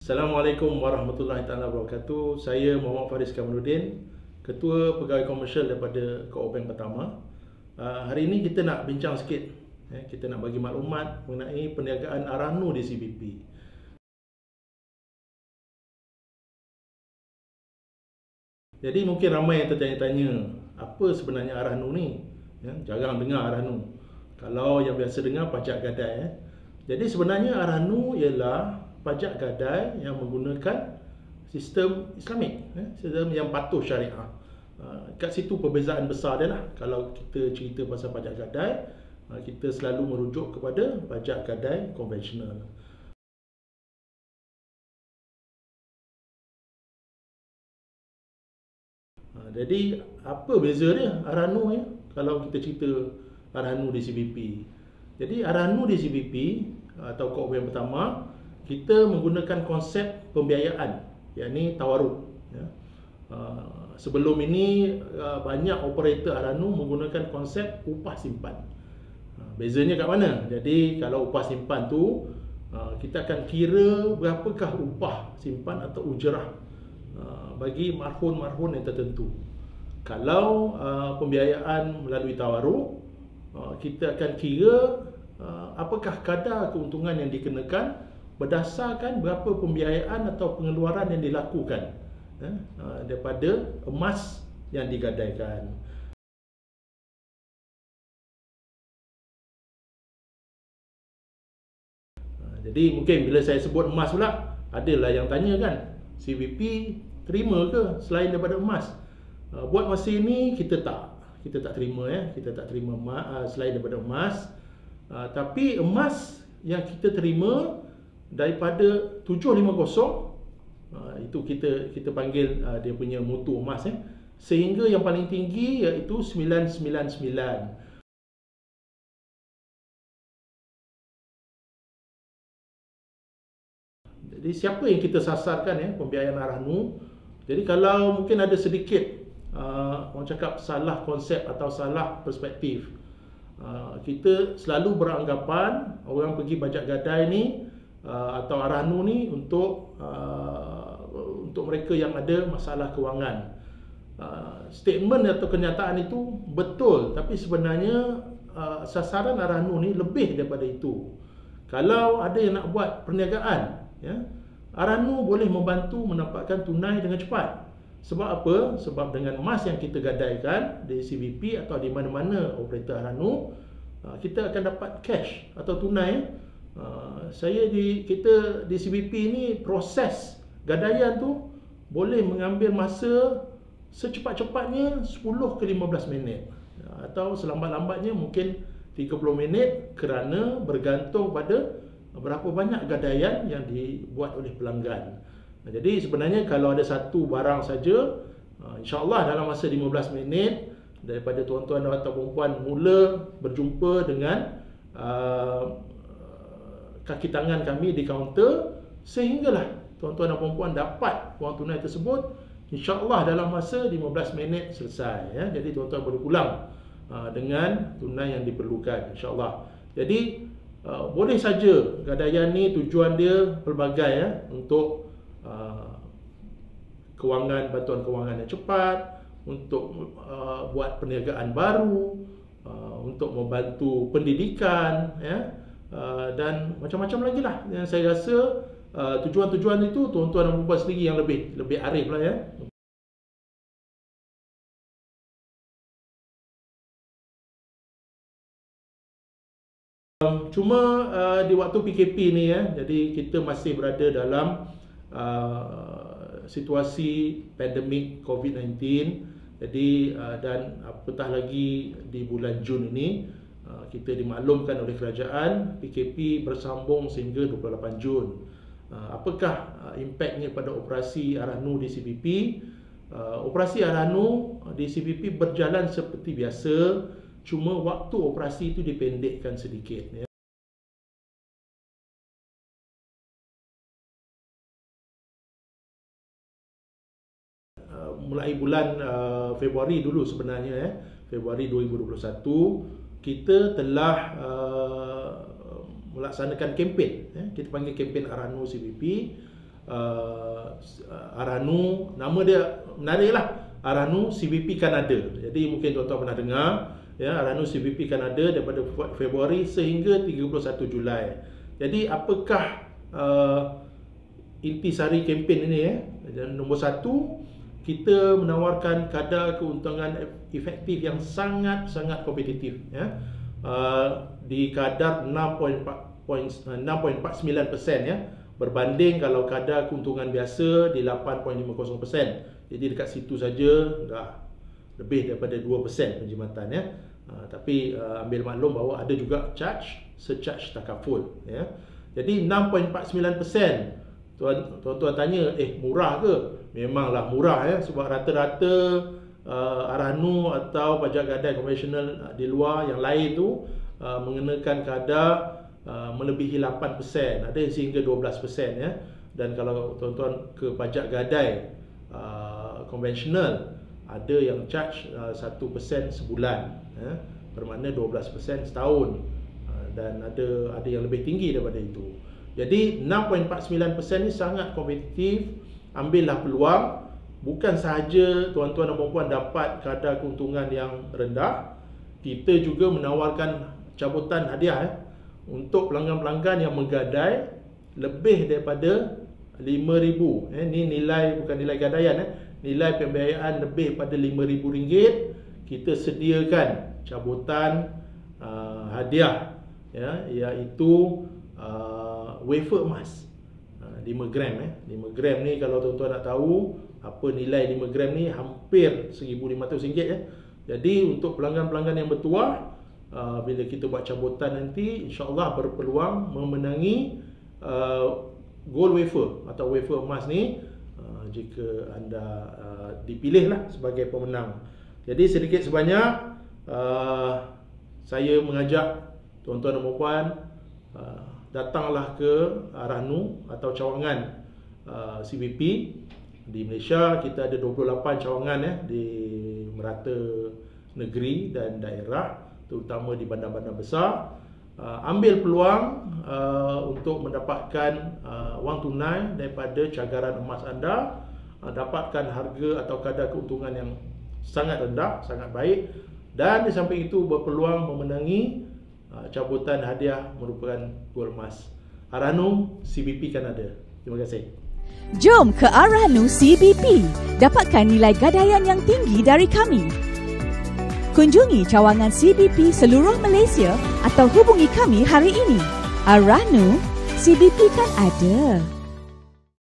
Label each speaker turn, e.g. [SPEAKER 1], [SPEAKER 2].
[SPEAKER 1] Assalamualaikum warahmatullahi taala wabarakatuh. Saya Muhammad Faris Kamaluddin, Ketua Pegawai Komersial daripada Co-op Bank Pertama. Hari ini kita nak bincang sikit. Kita nak bagi maklumat mengenai perniagaan Aranu di CBP. Jadi mungkin ramai yang tertanya-tanya, apa sebenarnya Aranu ni? Jarang dengar Aranu. Kalau yang biasa dengar pajak gadai. Jadi sebenarnya Aranu ialah pajak gadai yang menggunakan sistem Islamik, sistem yang patuh syariah. Kat situ perbezaan besar dia lah. Kalau kita cerita pasal pajak gadai, kita selalu merujuk kepada pajak gadai konvensional. Jadi apa beza dia Aranu ya kalau kita cerita Aranu di CBP. Jadi Aranu di CBP atau Co-op yang pertama, kita menggunakan konsep pembiayaan, yakni tawaruk. Sebelum ini banyak operator Aranu menggunakan konsep upah simpan. Bezanya kat mana? Jadi kalau upah simpan tu, kita akan kira berapakah upah simpan atau ujrah bagi marhun-marhun yang tertentu. Kalau pembiayaan melalui tawaruk, kita akan kira apakah kadar keuntungan yang dikenakan berdasarkan berapa pembiayaan atau pengeluaran yang dilakukan daripada emas yang digadaikan. Jadi mungkin bila saya sebut emas pula, adalah yang tanya kan, CBP terima ke selain daripada emas? Buat masa ini kita tak terima kita tak terima selain daripada emas. Tapi emas yang kita terima daripada 750, itu kita panggil dia punya mutu emas sehingga yang paling tinggi iaitu 999. Jadi siapa yang kita sasarkan pembiayaan Aranu? Jadi kalau mungkin ada sedikit orang cakap salah konsep atau salah perspektif, kita selalu beranggapan orang pergi pajak gadai ni atau Aranu ni untuk mereka yang ada masalah kewangan. Statement atau kenyataan itu betul, tapi sebenarnya sasaran Aranu ni lebih daripada itu. Kalau ada yang nak buat perniagaan, Aranu boleh membantu mendapatkan tunai dengan cepat. Sebab apa? Sebab dengan emas yang kita gadaikan di CBP atau di mana-mana operator Aranu, kita akan dapat cash atau tunai. Kita di CBP ni proses gadaian tu boleh mengambil masa secepat-cepatnya 10 ke 15 minit atau selambat-lambatnya mungkin 30 minit, kerana bergantung pada berapa banyak gadaian yang dibuat oleh pelanggan. Jadi sebenarnya kalau ada satu barang saja, insya-Allah dalam masa 15 minit daripada tuan-tuan atau puan-puan mula berjumpa dengan kaki tangan kami di kaunter, sehinggalah tuan-tuan dan puan-puan dapat wang tunai tersebut, insya-Allah dalam masa 15 minit selesai Jadi tuan-tuan boleh pulang dengan tunai yang diperlukan, insya-Allah. Jadi boleh saja gadaian ni tujuan dia pelbagai untuk kewangan, bantuan kewangan yang cepat, untuk buat perniagaan baru, untuk membantu pendidikan dan macam-macam lagi lah. Yang saya rasa tujuan-tujuan itu tuan-tuan dan puan-puan sendiri yang lebih arif lah Cuma di waktu PKP ni jadi kita masih berada dalam situasi pandemik COVID-19. Jadi dan apatah lagi di bulan Jun ini kita dimaklumkan oleh kerajaan PKP bersambung sehingga 28 Jun. Apakah impaknya pada operasi Aranu di CBP? Operasi Aranu di CBP berjalan seperti biasa, cuma waktu operasi itu dipendekkan sedikit mulai bulan Februari dulu sebenarnya Februari 2021 kita telah melaksanakan kempen kita panggil kempen Aranu CBP Aranu, nama dia menarik lah, Aranu CBP Kanada. Jadi mungkin tuan-tuan pernah dengar ya, Aranu CBP Kanada daripada Februari sehingga 31 Julai. Jadi apakah intisari kempen ini ya? Dan nombor 1, kita menawarkan kadar keuntungan efektif yang sangat-sangat kompetitif ya. Di kadar 6.49% ya, berbanding kalau kadar keuntungan biasa di 8.50%. Jadi dekat situ saja dah lebih daripada 2% penjimatan ya. Tapi ambil maklum bahawa ada juga surcharge takaful ya. Jadi 6.49%. Tuan-tuan tanya, murah ke? Memanglah murah ya, sebab rata-rata Aranu atau pajak gadai konvensional di luar yang lain tu mengenakan kadar melebihi 8%, ada yang sehingga 12% ya. Dan kalau tuan-tuan ke pajak gadai konvensional, ada yang charge 1% sebulan ya, bermakna 12% setahun, dan ada yang lebih tinggi daripada itu. Jadi 6.49% ni sangat kompetitif. Ambillah peluang. Bukan sahaja tuan-tuan dan puan-puan dapat kadar keuntungan yang rendah, kita juga menawarkan cabutan hadiah untuk pelanggan-pelanggan yang menggadai lebih daripada RM5,000. Ini nilai, bukan nilai gadaian nilai pembiayaan lebih pada RM5,000, kita sediakan cabutan hadiah ya, iaitu wafer emas 5 gram 5 gram ni, kalau tuan-tuan nak tahu apa nilai 5 gram ni, hampir RM1,500 ya. Jadi untuk pelanggan-pelanggan yang bertuah, bila kita buat cabutan nanti, insya-Allah berpeluang memenangi gold wafer atau wafer emas ni, jika anda dipilihlah sebagai pemenang. Jadi sedikit sebanyak saya mengajak tuan-tuan dan puan-puan, datanglah ke Aranu atau cawangan CBP. Di Malaysia kita ada 28 cawangan di merata negeri dan daerah, terutama di bandar-bandar besar. Ambil peluang untuk mendapatkan wang tunai daripada cagaran emas anda, dapatkan harga atau kadar keuntungan yang sangat rendah, sangat baik, dan di samping itu berpeluang memenangi cabutan hadiah merupakan gold emas. Aranu CBP Kanada. Terima kasih.
[SPEAKER 2] Jom ke Aranu CBP, dapatkan nilai gadaian yang tinggi dari kami. Kunjungi cawangan CBP seluruh Malaysia atau hubungi kami hari ini. Aranu CBP kan ada.